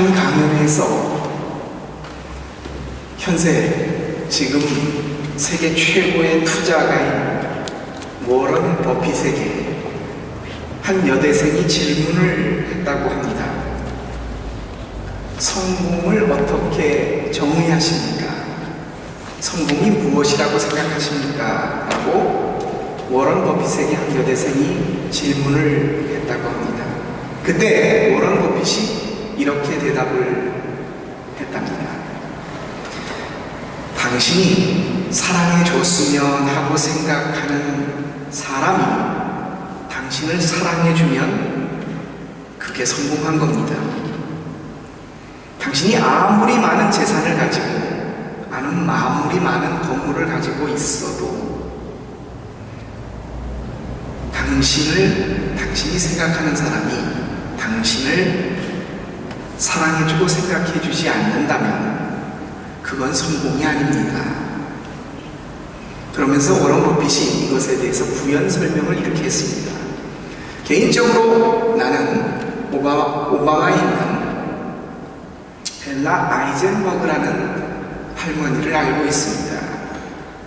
한 강연에서 현재 지금 세계 최고의 투자가인 워런 버핏에게 한 여대생이 질문을 했다고 합니다. 성공을 어떻게 정의하십니까? 성공이 무엇이라고 생각하십니까? 라고 워런 버핏에게 한 여대생이 질문을 했다고 합니다. 그때 워런 버핏이 이렇게 대답을 했답니다. 당신이 사랑해줬으면 하고 생각하는 사람이 당신을 사랑해주면 그게 성공한 겁니다. 당신이 아무리 많은 재산을 가지고 아무리 많은 건물을 가지고 있어도 당신이 생각하는 사람이 당신을 사랑해주고 생각해주지 않는다면 그건 성공이 아닙니다. 그러면서 워런 버핏이 이것에 대해서 부연 설명을 이렇게 했습니다. 개인적으로 나는 오바마에 있는 벨라 아이젠버그라는 할머니를 알고 있습니다.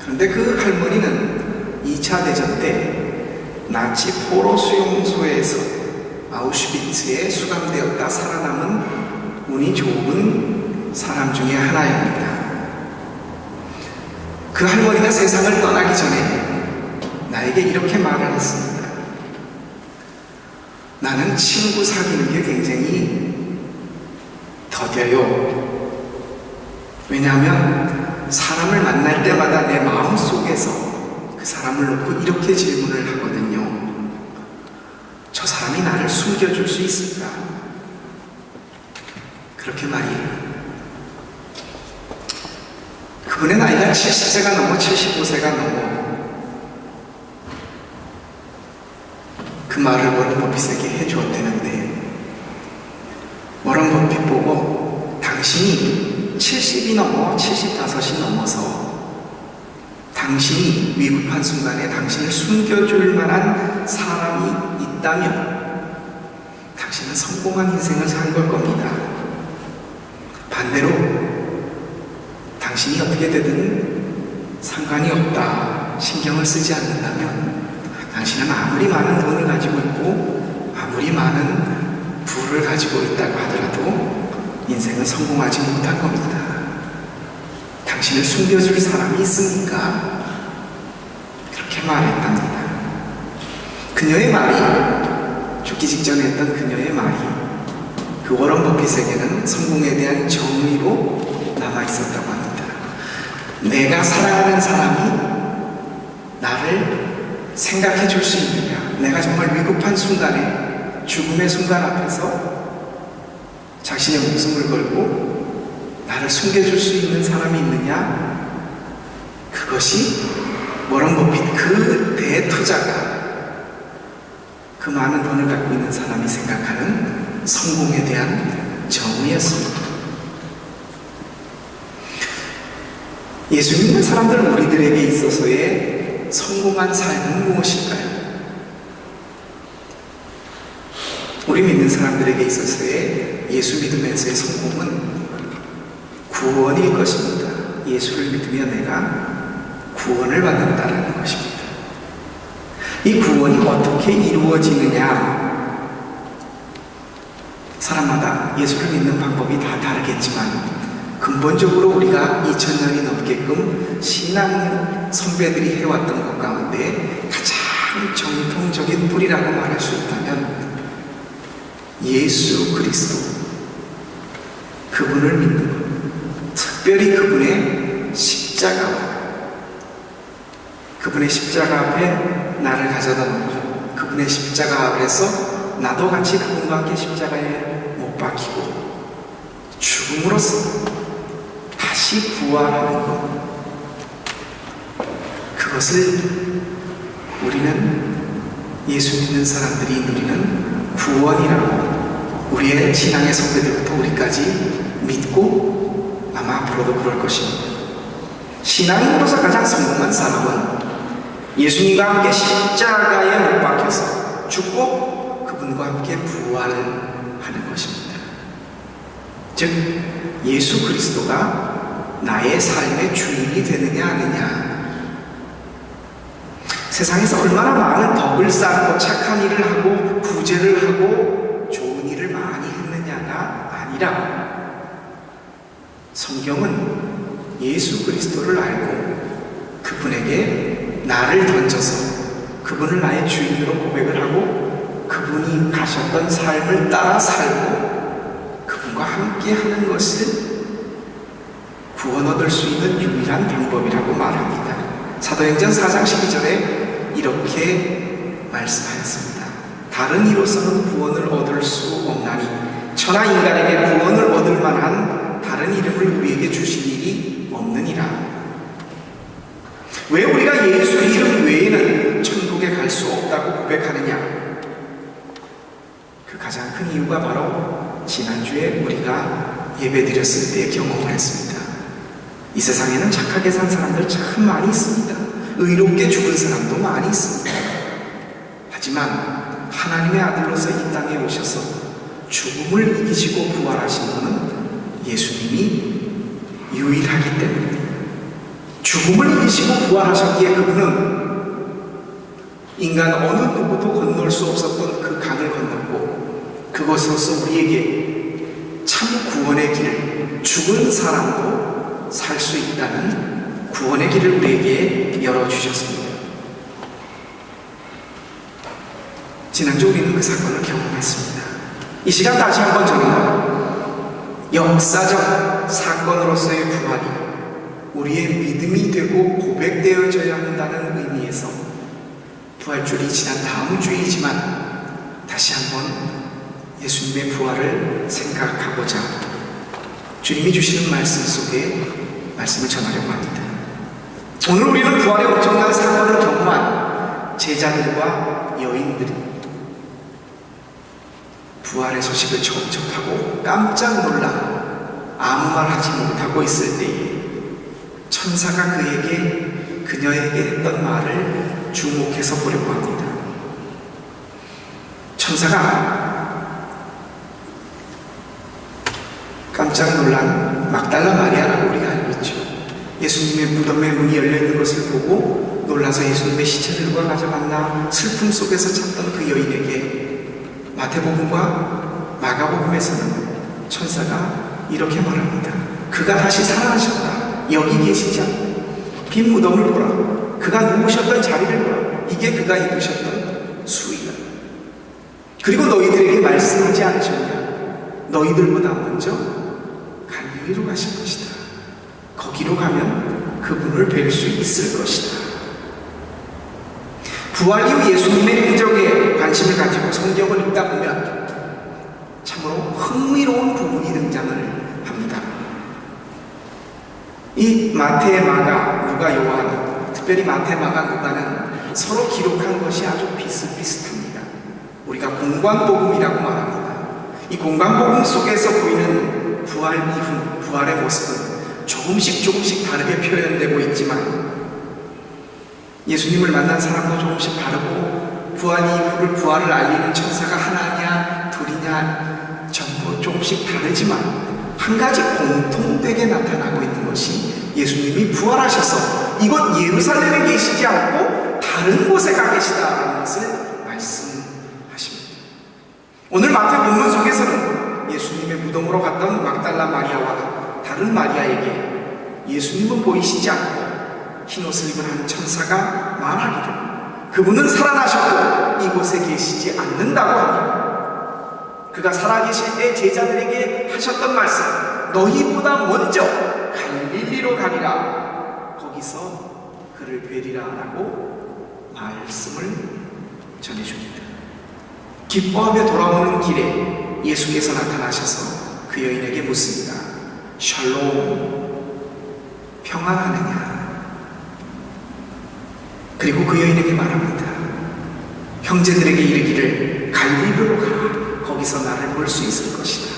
그런데 그 할머니는 2차 대전 때 나치 포로 수용소에서 아우슈비츠에 수감되었다 살아남은 운이 좋은 사람 중에 하나입니다. 그 할머니가 세상을 떠나기 전에 나에게 이렇게 말을 했습니다. 나는 친구 사귀는 게 굉장히 더뎌요. 왜냐하면 사람을 만날 때마다 내 마음속에서 그 사람을 놓고 이렇게 질문을 하거든요. 저 사람이 나를 숨겨줄 수 있을까? 그렇게 말이에요. 그분의 나이가 70세가 넘어 75세가 넘어 그 말을 워런 버핏에게 해주었다는데 워런 버핏 보고 당신이 70이 넘어 75이 넘어서 당신이 위급한 순간에 당신을 숨겨줄 만한 사람이 있다면 당신은 성공한 인생을 산 걸 겁니다. 반대로 당신이 어떻게 되든 상관이 없다, 신경을 쓰지 않는다면 당신은 아무리 많은 돈을 가지고 있고 아무리 많은 부를 가지고 있다고 하더라도 인생은 성공하지 못한 겁니다. 당신을 숨겨줄 사람이 있습니까? 그렇게 말했답니다. 그녀의 말이, 죽기 직전에 했던 그녀의 말이 그 워런 버핏에게는 성공에 대한 정의로 남아있었다고 합니다. 내가 사랑하는 사람이 나를 생각해 줄 수 있느냐, 내가 정말 위급한 순간에 죽음의 순간 앞에서 자신의 목숨을 걸고 나를 숨겨줄 수 있는 사람이 있느냐, 그것이 워런 버핏 그 대투자가 그 많은 돈을 갖고 있는 사람이 생각하는 성공에 대한 정의였습니다. 예수 믿는 사람들 우리들에게 있어서의 성공한 삶은 무엇일까요? 우리 믿는 사람들에게 있어서의 예수 믿으면서의 성공은 구원일 것입니다. 예수를 믿으며 내가 구원을 받는다는 것입니다. 이 구원이 어떻게 이루어지느냐? 사람마다 예수를 믿는 방법이 다 다르겠지만 근본적으로 우리가 2000년이 넘게끔 신앙 선배들이 해왔던 것 가운데 가장 정통적인 뿌리라고 말할 수 있다면 예수 그리스도, 그분을 믿는 것, 특별히 그분의 십자가와 그분의 십자가 앞에 나를 가져다 놓고 그분의 십자가 앞에서 나도 같이 그분과 함께 십자가에 못 박히고 죽음으로써 다시 부활하는 것, 그것을 우리는 예수 믿는 사람들이 누리는 구원이라고 우리의 신앙의 선배들부터 우리까지 믿고 아마 앞으로도 그럴 것입니다. 신앙인으로서 가장 성공한 사람은 예수님과 함께 십자가에 못 박혀서 죽고 그분과 함께 부활하는 것입니다. 즉 예수 그리스도가 나의 삶의 주인이 되느냐 아니냐. 세상에서 얼마나 많은 덕을 쌓고 착한 일을 하고 부제를 하고 좋은 일을 많이 했느냐가 아니라, 성경은 예수 그리스도를 알고 그분에게 나를 던져서 그분을 나의 주인으로 고백을 하고 그분이 가셨던 삶을 따라 살고 그분과 함께 하는 것을 구원 얻을 수 있는 유일한 방법이라고 말합니다. 사도행전 4장 12절에 이렇게 말씀하였습니다. 다른 이로서는 구원을 얻을 수 없나니 천하 인간에게 구원을 얻을 만한 다른 이름을 우리에게 주신 일이 없느니라. 왜 우리가 예수 이름 외에는 천국에 갈 수 없다고 고백하느냐? 그 가장 큰 이유가 바로 지난주에 우리가 예배드렸을 때 경험을 했습니다. 이 세상에는 착하게 산 사람들 참 많이 있습니다. 의롭게 죽은 사람도 많이 있습니다. 하지만 하나님의 아들로서 이 땅에 오셔서 죽음을 이기시고 부활하신 분은 예수님이 유일하기 때문에, 죽음을 이기시고 부활하셨기에 그분은 인간 어느 누구도 건널 수 없었던 그 강을 건넜고, 그것으로서 우리에게 참 구원의 길, 죽은 사람도 살 수 있다는 구원의 길을 우리에게 열어주셨습니다. 지난주 우리는 그 사건을 경험했습니다. 이 시간 다시 한번 저는 역사적 사건으로서의 부활이 우리의 믿음이 되고 고백되어져야 한다는 의미에서, 부활주일이 지난 다음 주이지만 다시 한번 예수님의 부활을 생각하고자 주님이 주시는 말씀 속에 말씀을 전하려고 합니다. 오늘 우리는 부활의 엄청난 사건을 경험한 제자들과 여인들이 부활의 소식을 처음 접하고 깜짝 놀라 아무 말 하지 못하고 있을 때에 천사가 그녀에게 했던 말을 주목해서 보려고 합니다. 천사가 깜짝 놀란 막달라 마리아라고 우리가 알고 있죠. 예수님의 무덤의 문이 열려있는 것을 보고 놀라서 예수님의 시체들과 가져갔나 슬픔 속에서 찾던 그 여인에게 마태복음과 마가복음에서는 천사가 이렇게 말합니다. 그가 다시 살아나셨다. 여기 계시지 않고 빈 무덤을 보라. 그가 누우셨던 자리를 보라. 이게 그가 입으셨던 수의다. 그리고 너희들에게 말씀하지 않으셨냐? 너희들보다 먼저 갈릴리로 가실 것이다. 거기로 가면 그분을 뵐 수 있을 것이다. 부활 이후 예수님의 행적에 관심을 가지고 성경을 읽다 보면 참으로 흥미로운 부분이 등장을 합니다. 이 마태, 마가, 누가, 요한, 특별히 마태, 마가, 누가는 서로 기록한 것이 아주 비슷비슷합니다. 우리가 공관복음이라고 말합니다. 이 공관복음 속에서 보이는 부활 이후, 부활의 모습은 조금씩 다르게 표현되고 있지만, 예수님을 만난 사람도 조금씩 다르고, 부활 이후를 부활을 알리는 천사가 하나냐 둘이냐 전부 조금씩 다르지만 한 가지 공통되게 나타나고 있는 것이 예수님이 부활하셔서 이곳 예루살렘에 계시지 않고 다른 곳에 가 계시다라는 것을 말씀하십니다. 오늘 마태 본문 속에서는 예수님의 무덤으로 갔던 막달라 마리아와 다른 마리아에게 예수님은 보이시지 않고 흰옷을 입은 한 천사가 말하기를 그분은 살아나셨고 이곳에 계시지 않는다고 합니다. 그가 살아계실 때 제자들에게 하셨던 말씀, 너희보다 먼저 갈릴리로 가리라. 거기서 그를 뵈리라 라고 말씀을 전해줍니다. 기뻐하며 돌아오는 길에 예수께서 나타나셔서 그 여인에게 묻습니다. 샬롬, 평안하느냐? 그리고 그 여인에게 말합니다. 형제들에게 이르기를 갈릴리로 가라. 거기서 나를 볼 수 있을 것이다.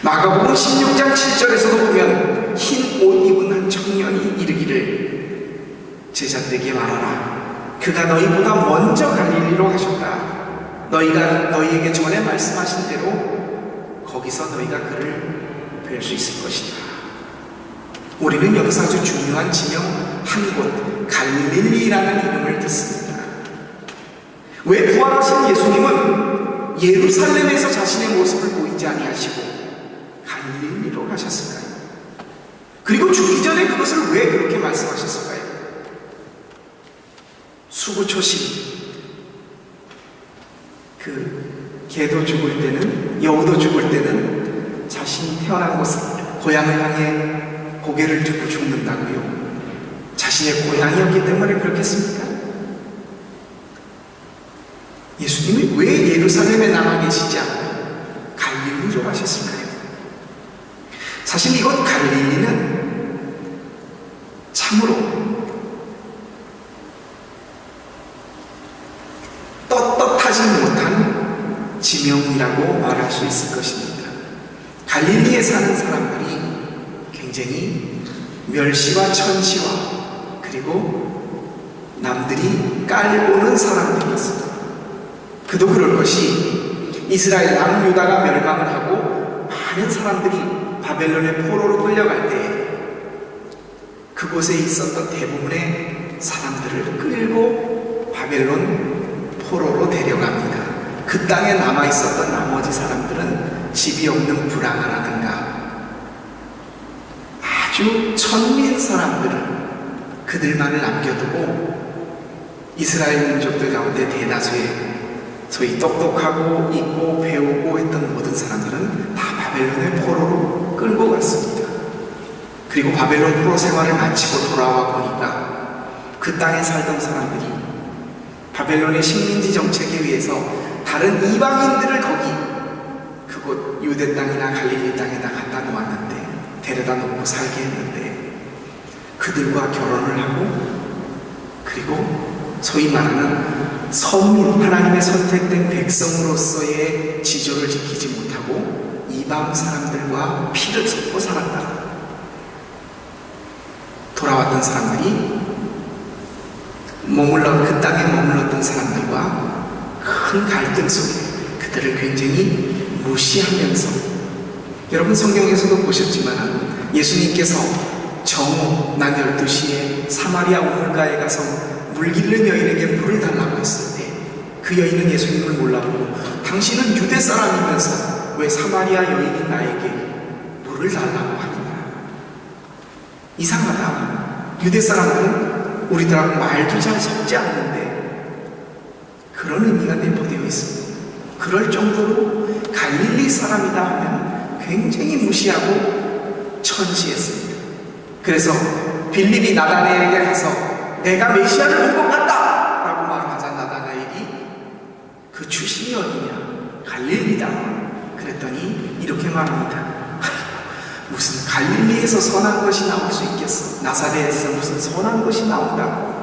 마가복음 16장 7절에서도 보면 흰 옷 입은 한 청년이 이르기를 제자들에게 말하라. 그가 너희보다 먼저 갈릴리로 가셨다. 너희가 너희에게 전에 말씀하신 대로 거기서 너희가 그를 뵐 수 있을 것이다. 우리는 여기서 아주 중요한 지명 한 곳, 갈릴리라는 이름을 듣습니다. 왜 부활하신 예수님은 예루살렘에서 자신의 모습을 보이지 아니하시고 갈릴리로 가셨을까요? 그리고 죽기 전에 그것을 왜 그렇게 말씀하셨을까요? 수구초심, 개도 죽을 때는, 여우도 죽을 때는 자신이 태어난 곳, 고향을 향해 고개를 두고 죽는다고요. 자신의 고향이었기 때문에 그렇겠습니까? 예수님이 왜 예루살렘에 남아 계시지 않고 갈릴리로 가셨을까요? 사실 이곳 갈릴리는 참으로 떳떳하지 못한 지명이라고 말할 수 있을 것입니다. 갈릴리에 사는 사람들이 굉장히 멸시와 천시와 그리고 남들이 깔보는 사람들이었습니다. 그도 그럴 것이 이스라엘 남유다가 멸망을 하고 많은 사람들이 바벨론의 포로로 끌려갈 때 그곳에 있었던 대부분의 사람들을 끌고 바벨론 포로로 데려갑니다. 그 땅에 남아있었던 나머지 사람들은 집이 없는 불황아라든가 아주 천민 사람들을 그들만을 남겨두고 이스라엘 민족들 가운데 대다수의 소위 똑똑하고 있고 배우고 했던 모든 사람들은 다 바벨론의 포로로 끌고 갔습니다. 그리고 바벨론 포로 생활을 마치고 돌아와 보니까 그 땅에 살던 사람들이 바벨론의 식민지 정책에 의해서 다른 이방인들을 거기 그곳 유대 땅이나 갈릴리 땅에다 갖다 놓았는데 데려다 놓고 살게 했는데 그들과 결혼을 하고 그리고 소위 말하는 선민, 하나님의 선택된 백성으로서의 지조를 지키지 못하고 이방 사람들과 피를 섞고 살았다. 돌아왔던 사람들이 그 땅에 머물렀던 사람들과 큰 갈등 속에 그들을 굉장히 무시하면서, 여러분 성경에서도 보셨지만 예수님께서 정오 낮 12시에 사마리아 우물가에 가서 물 길른 여인에게 물을 달라고 했을 때 그 여인은 예수님을 몰라보고 당신은 유대 사람이면서 왜 사마리아 여인인 나에게 물을 달라고 하느냐. 이상하다. 유대 사람들은 우리들하고 말도 잘 섞지 않는데 그런 의미가 내포되어 있습니다. 그럴 정도로 갈릴리 사람이다 하면 굉장히 무시하고 천시했습니다. 그래서 빌립이 나다나엘에게 가서 내가 메시아를 본 것 같다 라고 말하자 나다나엘이 그 출신이 어디냐? 갈릴리다. 그랬더니 이렇게 말합니다. 무슨 갈릴리에서 선한 것이 나올 수 있겠어? 나사렛에서 무슨 선한 것이 나온다고?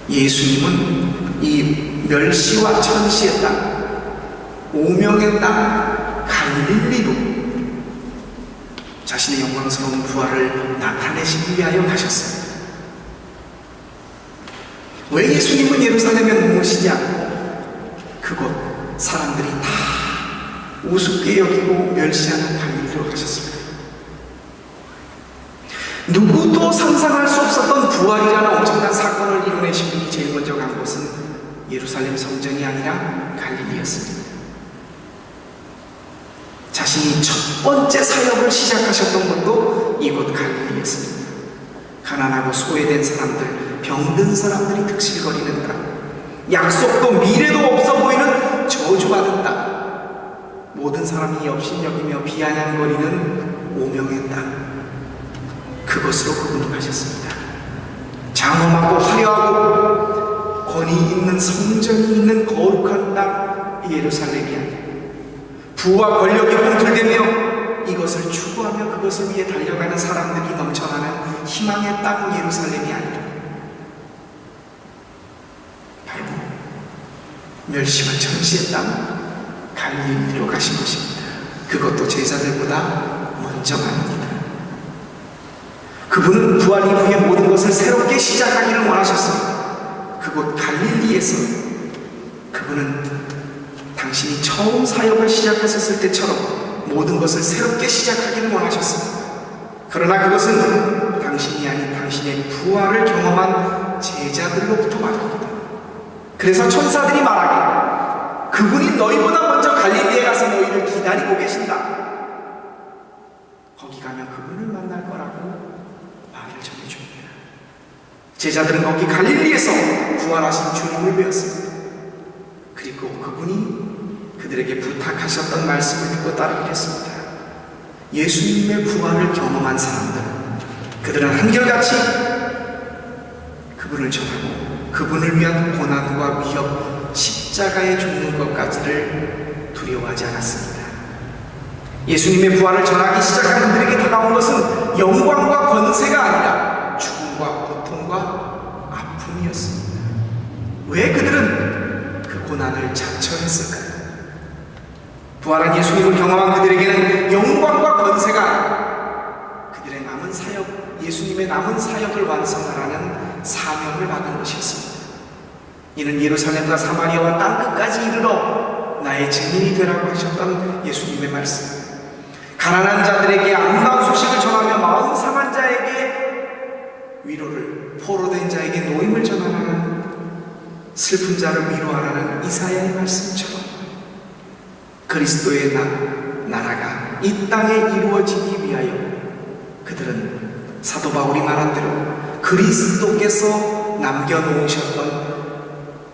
예수님은 이 멸시와 천시의 땅, 오명의 땅 갈릴리로 자신의 영광스러운 부활을 나타내시기 위하여 가셨습니다. 왜 예수님은 예루살렘에 머무시지 않고 그곳 사람들이 다 우습게 여기고 멸시하는 갈릴리로 가셨습니다? 누구도 상상할 수 없었던 부활이라는 엄청난 사건을 이뤄내신 분이 제일 먼저 간 곳은 예루살렘 성전이 아니라 갈릴리였습니다. 자신이 첫 번째 사역을 시작하셨던 것도 이곳 갈릴리였습니다. 가난하고 소외된 사람들, 병든 사람들이 득실거리는 땅, 약속도 미래도 없어 보이는 저주받은 땅, 모든 사람이 업신여기며 비아냥거리는 오명의 땅, 그것으로 그분은 가셨습니다. 장엄하고 화려하고 권위 있는 성전이 있는 거룩한 땅 예루살렘이 아니라 부와 권력이 꿈틀대며 이것을 추구하며 그것을 위해 달려가는 사람들이 넘쳐나는 희망의 땅 예루살렘이 아니라 바로 멸시와 천시의 땅 갈릴리로 가신 것입니다. 그것도 제자들보다 먼저 갑니다. 그분은 부활 이후에 모든 것을 새롭게 시작하기를 원하셨습니다. 그곳 갈릴리에서 그분은 당신이 처음 사역을 시작하셨을 때처럼 모든 것을 새롭게 시작하기를 원하셨습니다. 그러나 그것은 당신이 아닌 당신의 부활을 경험한 제자들로부터 말입니다. 그래서 천사들이 말하기를 그분이 너희보다 먼저 갈릴리에 가서 너희를 기다리고 계신다. 거기 가면 그분을 만날 거라고 말을 전해줍니다. 제자들은 거기 갈릴리에서 부활하신 주님을 배웠습니다. 그리고 그분이 그들에게 부탁하셨던 말씀을 듣고 따르기로 했습니다. 예수님의 부활을 경험한 사람들, 그들은 한결같이 그분을 전하고 그분을 위한 고난과 위협, 십자가에 죽는 것까지를 두려워하지 않았습니다. 예수님의 부활을 전하기 시작한 그들에게 다가온 것은 영광과 권세가 아니라 죽음과 고통과 아픔이었습니다. 왜 그들은 그 고난을 자처했을까요? 부활한 예수님을 경험한 그들에게는 영광과 권세가 아니라 그들의 남은 사역, 예수님의 남은 사역을 완성하라는 사명을 받은 것이었습니다. 이는 예루살렘과 사마리아와 땅끝까지 이르러 나의 증인이 되라고 하셨던 예수님의 말씀. 가난한 자들에게 아름다운 소식을 전하며 마음 상한 자에게 위로를, 포로된 자에게 노임을 전하라는, 슬픈 자를 위로하라는 이사야의 말씀처럼 그리스도의 나라가 이 땅에 이루어지기 위하여 그들은 사도 바울이 말한 대로 그리스도께서 남겨놓으셨던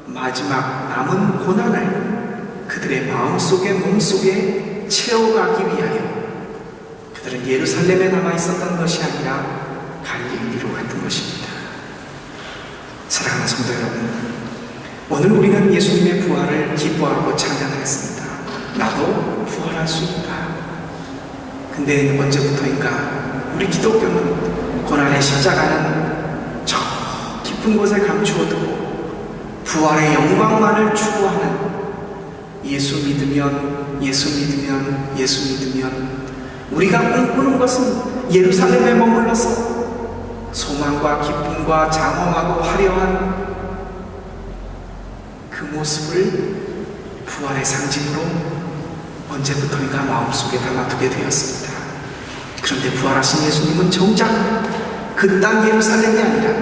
마지막 남은 고난을 그들의 마음속에 몸속에 채워가기 위하여 그들은 예루살렘에 남아있었던 것이 아니라 갈릴리로 갔던 것입니다. 사랑하는 성도 여러분, 오늘 우리는 예수님의 부활을 기뻐하고 찬양했습니다. 나도 부활할 수 있다. 근데 언제부터인가 우리 기독교는 고난의 십자가는 저 깊은 곳에 감추어두고 부활의 영광만을 추구하는 예수 믿으면 우리가 꿈꾸는 것은 예루살렘에 머물러서 소망과 기쁨과 장엄하고 화려한 그 모습을 부활의 상징으로 언제부터인가 마음속에 담아두게 되었습니다. 그런데 부활하신 예수님은 정작 그 땅 예루살렘이 아니라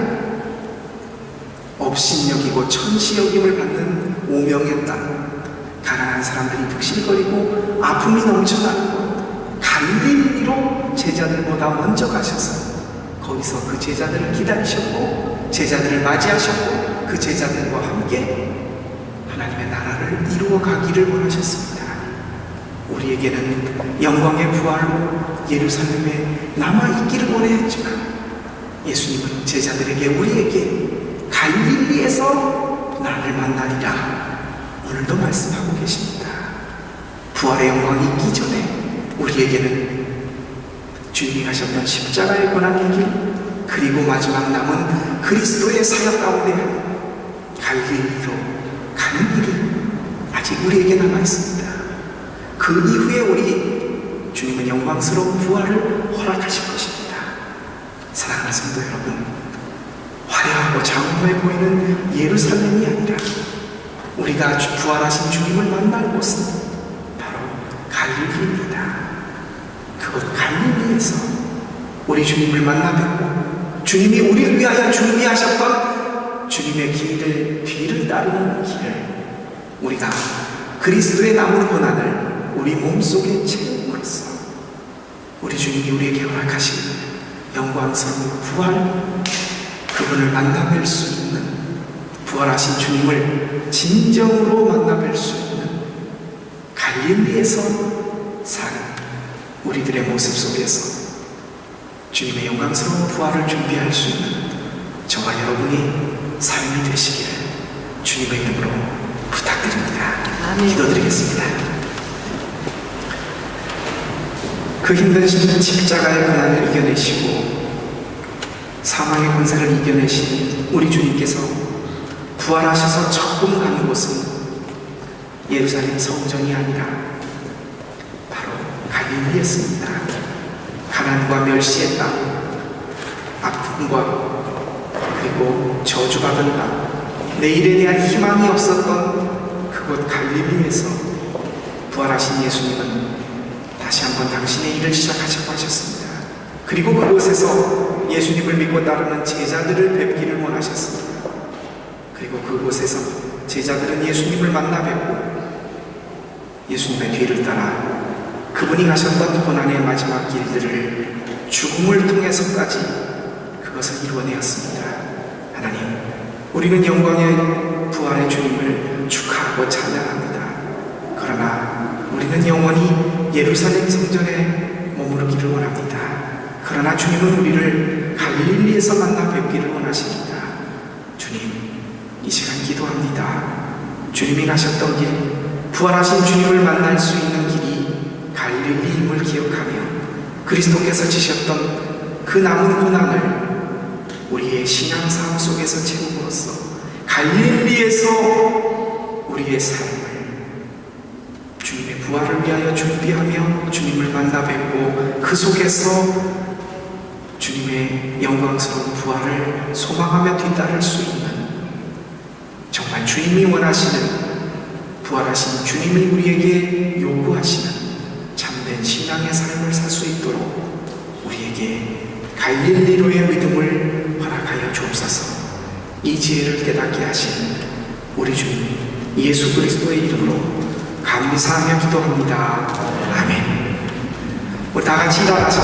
업신여기고 천시여김을 받는 오명의 땅, 가난한 사람들이 득실거리고 아픔이 넘쳐나는 곳 갈릴리로 제자들보다 먼저 가셔서 거기서 그 제자들을 기다리셨고 제자들을 맞이하셨고 그 제자들과 함께 하나님의 나라를 이루어 가기를 원하셨습니다. 우리에게는 영광의 부활로 예루살렘에 남아있기를 원했지만 예수님은 제자들에게 우리에게 갈릴리에서 나를 만나리라 오늘도 말씀하고 계십니다. 부활의 영광이 있기 전에 우리에게는 주님이 하셨던 십자가의 고난의 길, 그리고 마지막 남은 그리스도의 사역 가운데 갈릴리로 가는 일이 아직 우리에게 남아있습니다. 그 이후에 우리 주님은 영광스러운 부활을 허락하실 것입니다. 사랑하는 성도 여러분, 화려하고 장엄해 보이는 예루살렘이 아니라 우리가 부활하신 주님을 만날 곳은 바로 갈릴리입니다. 그곳 갈릴리에서 우리 주님을 만나 뵙고 주님이 우리를 위하여 준비하셨던 주님의 뒤를 따르는 길을 우리가 그리스도의 남은 고난을 우리 몸속에 채움으로써 우리 주님이 우리에게 허락하신 영광스러운 부활, 그분을 만나 뵐 수 있는, 부활하신 주님을 진정으로 만나 뵐 수 있는 갈릴리에서 사는 우리들의 모습 속에서 주님의 영광스러운 부활을 준비할 수 있는 저와 여러분이 삶이 되시기를 주님의 이름으로 부탁드립니다. 아멘. 기도드리겠습니다. 그 힘든 십자가의 고난을 이겨내시고 사망의 권세를 이겨내신 우리 주님께서 부활하셔서 처음 간 곳은 예루살렘 성전이 아니라 바로 갈릴리였습니다. 가난과 멸시의 땅, 아픔과 그리고 저주받은 땅, 내일에 대한 희망이 없었던 그곳 갈릴리에서 부활하신 예수님은 다시 한번 당신의 일을 시작하자고 하셨습니다. 그리고 그곳에서 예수님을 믿고 따르는 제자들을 뵙기를 원하셨습니다. 그리고 그곳에서 제자들은 예수님을 만나 뵙고 예수님의 뒤를 따라 그분이 가셨던 고난의 마지막 길들을 죽음을 통해서까지 그것을 이루어내었습니다. 하나님, 우리는 영광의 부활의 주님을 축하하고 찬양합니다. 그러나 우리는 영원히 예루살렘 성전에 머무르기를 원합니다. 그러나 주님은 우리를 갈릴리에서 만나 뵙기를 원하십니다. 주님, 이 시간 기도합니다. 주님이 가셨던 길, 부활하신 주님을 만날 수 있는 길이 갈릴리임을 기억하며 그리스도께서 지셨던 그 남은 고난을 우리의 신앙삶 속에서 채움으로써 갈릴리에서 우리의 삶을 주님의 부활을 위하여 준비하며 주님을 만나 뵙고 그 속에서 주님의 영광스러운 부활을 소망하며 뒤따를 수 있는, 정말 주님이 원하시는, 부활하신 주님이 우리에게 요구하시는 참된 신앙의 삶을 살 수 있도록 우리에게 갈릴리로의 믿음을 허락하여 주옵소서. 이 지혜를 깨닫게 하신 우리 주님 예수 그리스도의 이름으로 감사하며 기도합니다. 아멘. 우리 다 같이 일어나셔서